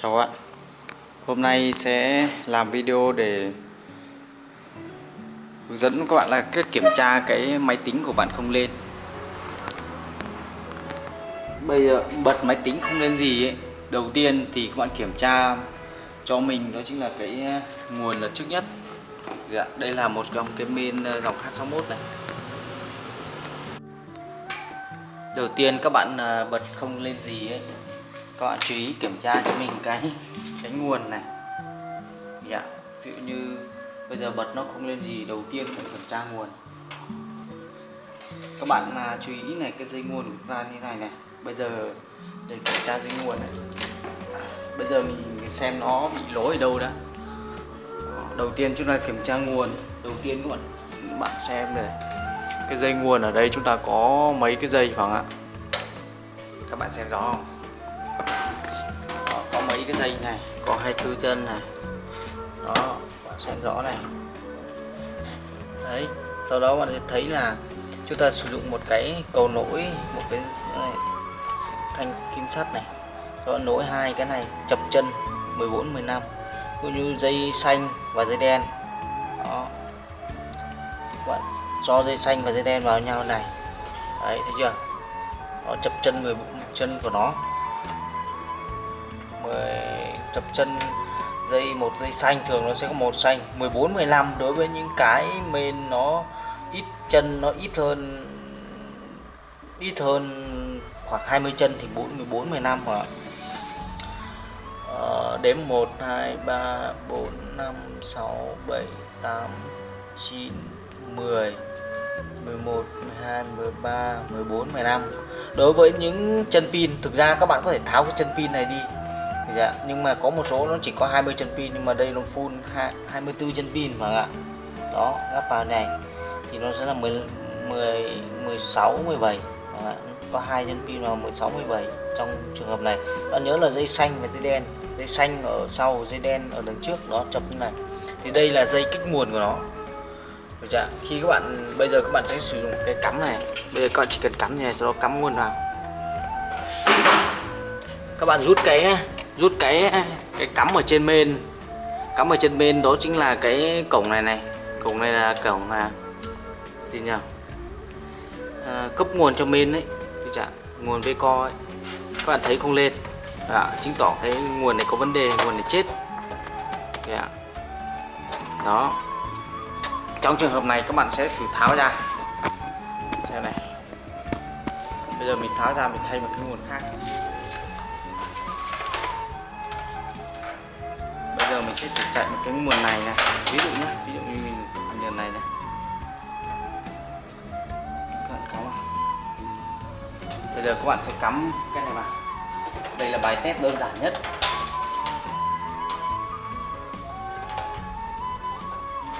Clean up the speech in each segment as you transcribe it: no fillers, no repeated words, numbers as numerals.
Chào các bạn. Hôm nay sẽ làm video để hướng dẫn các bạn là cách kiểm tra cái máy tính của bạn không lên. Bây giờ bật máy tính không lên gì ấy. Đầu tiên thì các bạn kiểm tra cho mình đó chính là cái nguồn là trước nhất. Đây là một dòng cái main dòng H61 này. Đầu tiên các bạn bật không lên gì ấy, các bạn chú ý kiểm tra cho mình cái nguồn này. Ví dụ như bây giờ bật nó không lên gì, đầu tiên phải kiểm tra nguồn. Các bạn chú ý này, cái dây nguồn của ra như này này. Bây giờ để kiểm tra dây nguồn này, bây giờ mình xem nó bị lỗi ở đâu đã. Đầu tiên chúng ta kiểm tra nguồn. Đầu tiên các bạn xem này, cái dây nguồn ở đây chúng ta có mấy cái dây khoảng ạ. Các bạn xem rõ không? Đó, có mấy cái dây này, có 24 chân này. Đó, các bạn xem rõ này. Đấy, sau đó bạn sẽ thấy là chúng ta sử dụng một cái cầu nối, một cái thanh kim sắt này, đó, nối hai cái này chập chân 14 15, cũng như dây xanh và dây đen. Đó, bạn cho dây xanh và dây đen vào nhau này. Đấy, thấy chưa? Nó chập chân 14 chân của nó, chập chân một dây xanh, thường nó sẽ có một xanh 14 15. Đối với những cái main nó ít chân, nó ít hơn khoảng 20 chân thì 14 15 hoặc đếm 1 2 3 4 5 6 7 8 9 10 11 12 13 14 15. Đối với những chân pin, thực ra các bạn có thể tháo cái chân pin này đi. Nhưng mà có một số nó chỉ có 20 chân pin, nhưng mà đây nó full 24 chân pin mà ạ. Đó, lắp vào này thì nó sẽ là 16 17. Có 2 chân pin vào 16 17 trong trường hợp này. Bạn nhớ là dây xanh và dây đen. Dây xanh ở sau, dây đen ở đằng trước, đó chập như này. Thì đây là dây kích nguồn của nó. Được chưa? Khi bây giờ các bạn sẽ sử dụng cái cắm này. Bây giờ các bạn chỉ cần cắm như này, sau đó cắm nguồn vào. Các bạn rút cái cắm ở trên main. Cắm ở trên main đó chính là cái cổng này này. Cổng này là cổng gì nhỉ? Cấp nguồn cho main đấy. Được chưa? Nguồn Vco ấy. Các bạn thấy không lên. Chứng tỏ cái nguồn này có vấn đề, nguồn này chết. Đó. Trong trường hợp này các bạn sẽ thử tháo ra. Xem này. Bây giờ mình tháo ra, mình thay một cái nguồn khác. Bây giờ mình sẽ thử chạy một cái nguồn này này. Ví dụ như mình nguồn này này. Các bạn cắm vào. Bây giờ các bạn sẽ cắm cái này vào. Đây là bài test đơn giản nhất.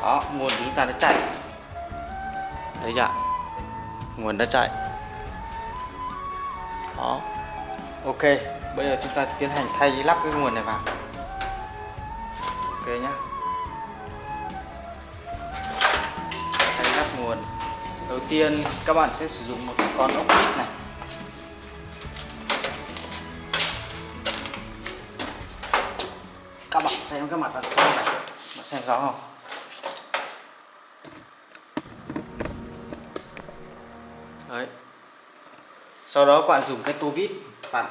Đó, nguồn của chúng ta đã chạy. Thấy chưa? Nguồn đã chạy. Đó. Ok, bây giờ chúng ta tiến hành lắp cái nguồn này vào. Ok nhá. Thay lắp nguồn. Đầu tiên các bạn sẽ sử dụng một con ốc vít này. Các bạn xem cái mặt đằng sau này, bạn xem rõ không? Đấy. Sau đó các bạn dùng cái tô vít vặn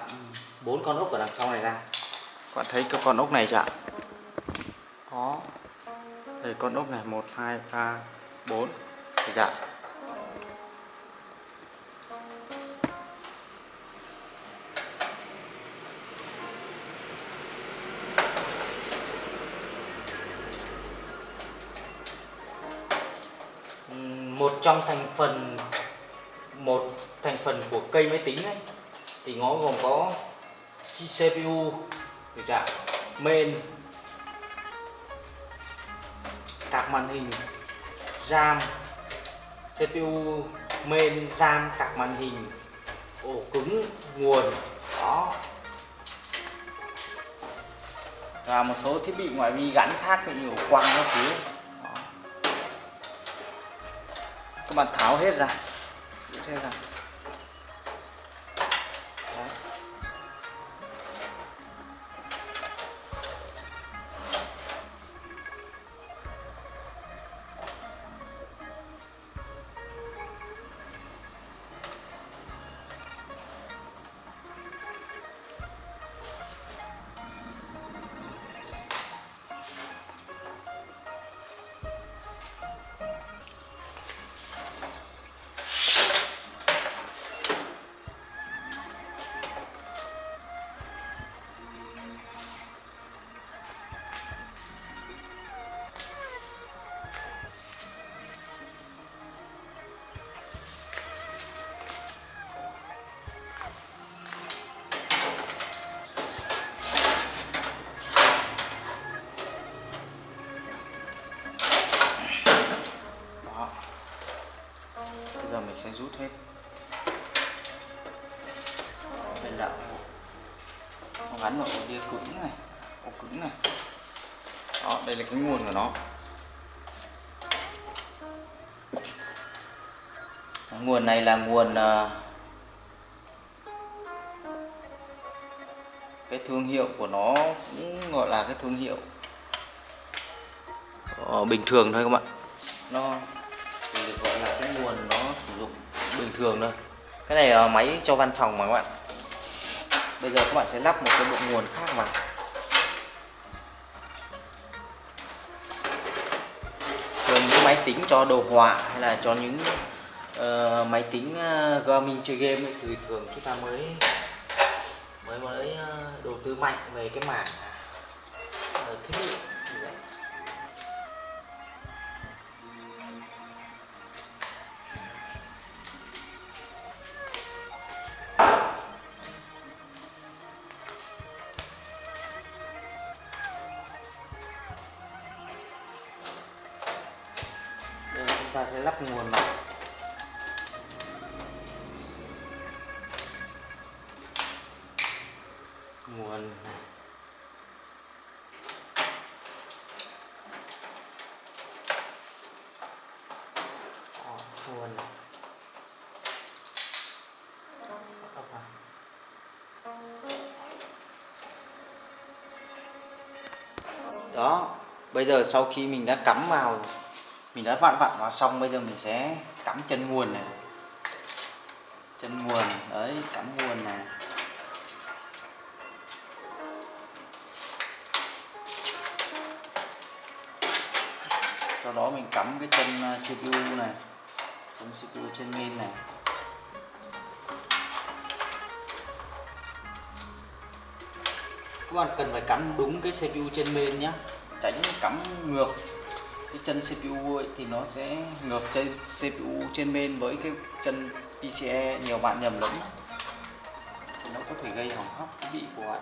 4 con ốc ở đằng sau này ra. Các bạn thấy cái con ốc này chưa ạ? Đó. Đây con ốc này 1 2 3 4. Thấy chưa? Một thành phần của cây máy tính ấy thì nó gồm có CPU, main, card màn hình, RAM, CPU, main, RAM, card màn hình, ổ cứng, nguồn. Đó. Và một số thiết bị ngoại vi gắn khác như ổ quăng các thứ. Đó. Các bạn tháo hết ra. Đấy. rút hết. Đây là nó gắn vào ổ đĩa cứng này, ổ cứng này. Đó, đây là cái nguồn của nó. Nguồn này là nguồn cái thương hiệu của nó cũng gọi là cái thương hiệu bình thường thôi các bạn. Nó được gọi là cái nguồn nó sử dụng bình thường thôi. Cái này là máy cho văn phòng mà các bạn. Bây giờ các bạn sẽ lắp một cái bộ nguồn khác vào. Thường những máy tính cho đồ họa hay là cho những máy tính gaming chơi game ấy, thì thường chúng ta mới đầu tư mạnh về cái mảng thiết bị. Đây, chúng ta sẽ lắp nguồn vào. Nguồn này. Nguồn này. Đó, bây giờ sau khi mình đã cắm vào, mình đã vặn vào xong, bây giờ mình sẽ cắm chân nguồn này. Chân nguồn, đấy, cắm nguồn này. Sau đó mình cắm cái chân CPU này, chân CPU trên main này. Các bạn cần phải cắm đúng cái CPU trên main nhé, tránh cắm ngược cái chân CPU ấy, thì nó sẽ ngược trên CPU trên main với cái chân PCIe, nhiều bạn nhầm lẫn thì nó có thể gây hỏng hóc thiết bị của bạn.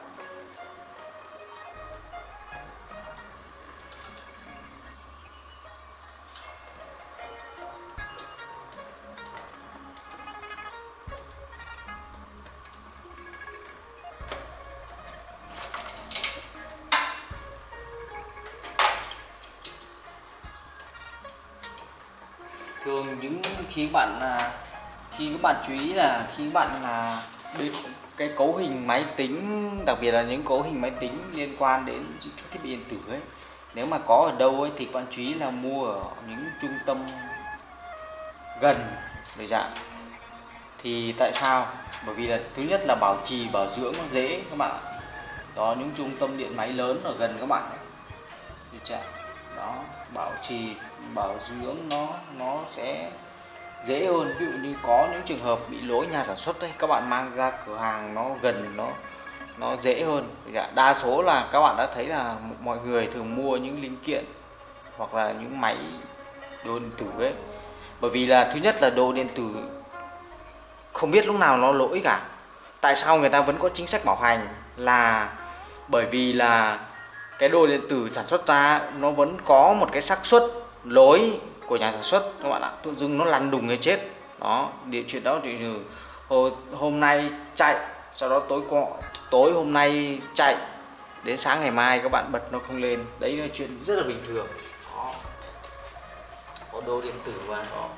Thường những khi các bạn chú ý là khi các bạn đến cái cấu hình máy tính, đặc biệt là những cấu hình máy tính liên quan đến các thiết bị điện tử ấy, nếu mà có ở đâu ấy thì các bạn chú ý là mua ở những trung tâm gần để dạng. Thì tại sao? Bởi vì là thứ nhất là bảo trì bảo dưỡng nó dễ các bạn ạ. Đó, những trung tâm điện máy lớn ở gần các bạn ấy. Đó, bảo trì bảo dưỡng nó sẽ dễ hơn. Ví dụ như có những trường hợp bị lỗi nhà sản xuất đấy, các bạn mang ra cửa hàng nó gần, nó dễ hơn. Đa số là các bạn đã thấy là mọi người thường mua những linh kiện hoặc là những máy đồ điện tử ấy, bởi vì là thứ nhất là đồ điện tử không biết lúc nào nó lỗi cả. Tại sao người ta vẫn có chính sách bảo hành? Là bởi vì là cái đồ điện tử sản xuất ra nó vẫn có một cái xác suất lỗi của nhà sản xuất các bạn ạ, tự dưng nó lăn đùng cái chết. Đó, điều chuyện đó thì hôm nay chạy, sau đó tối hôm nay chạy, đến sáng ngày mai các bạn bật nó không lên. Đấy là chuyện rất là bình thường. Đó, có đồ điện tử và nó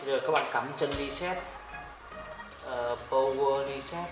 bây giờ các bạn cắm chân reset, power reset.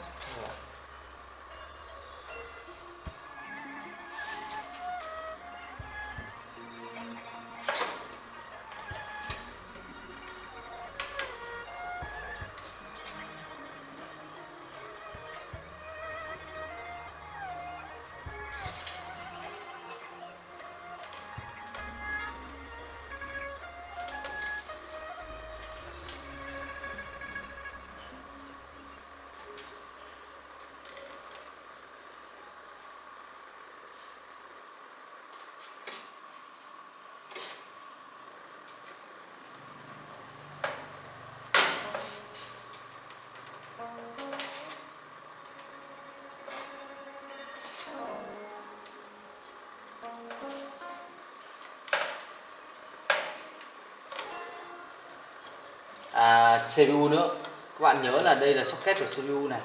CPU nữa. Các bạn nhớ là đây là socket của CPU này.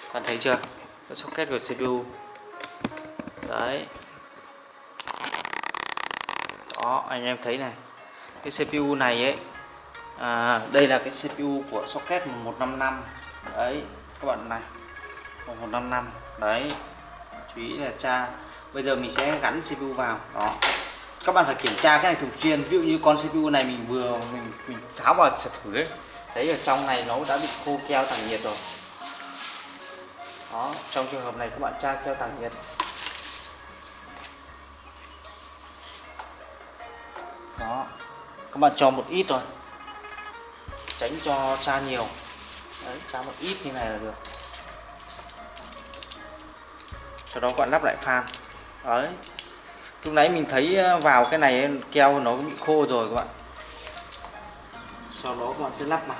Các bạn thấy chưa? Cái socket của CPU. Đấy. Đó, anh em thấy này. Cái CPU này ấy, đây là cái CPU của socket 1155. Đấy, các bạn này. 1155. Đấy. Chú ý là bây giờ mình sẽ gắn CPU vào. Đó. Các bạn phải kiểm tra cái này thường xuyên. Ví dụ như con CPU này mình tháo vào sật thử ấy. Đấy, ở trong này nó đã bị khô keo tản nhiệt rồi. Đó, trong trường hợp này các bạn tra keo tản nhiệt. Đó, các bạn cho một ít rồi, tránh cho tra nhiều. Đấy, tra một ít như này là được. Sau đó các bạn lắp lại fan. Đấy, lúc nãy mình thấy vào cái này keo nó bị khô rồi các bạn. Sau đó các bạn sẽ lắp vào.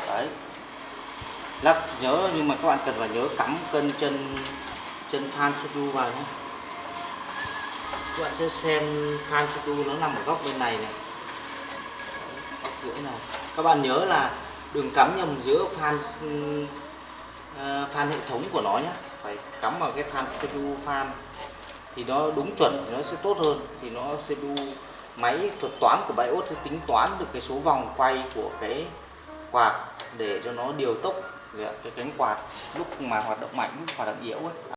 Đấy, lắp nhớ, nhưng mà các bạn cần phải nhớ cắm chân fan CPU vào nhé. Các bạn sẽ xem fan CPU nó nằm ở góc bên này này. Góc giữa này. Các bạn nhớ là đừng cắm nhầm giữa fan hệ thống của nó nhé. Phải cắm vào cái fan CPU fan thì nó đúng chuẩn, thì nó sẽ tốt hơn. Thì nó CPU máy thuật toán của BIOS sẽ tính toán được cái số vòng quay của cái quạt để cho nó điều tốc cái cánh quạt lúc mà hoạt động mạnh, lúc hoạt động yếu ấy.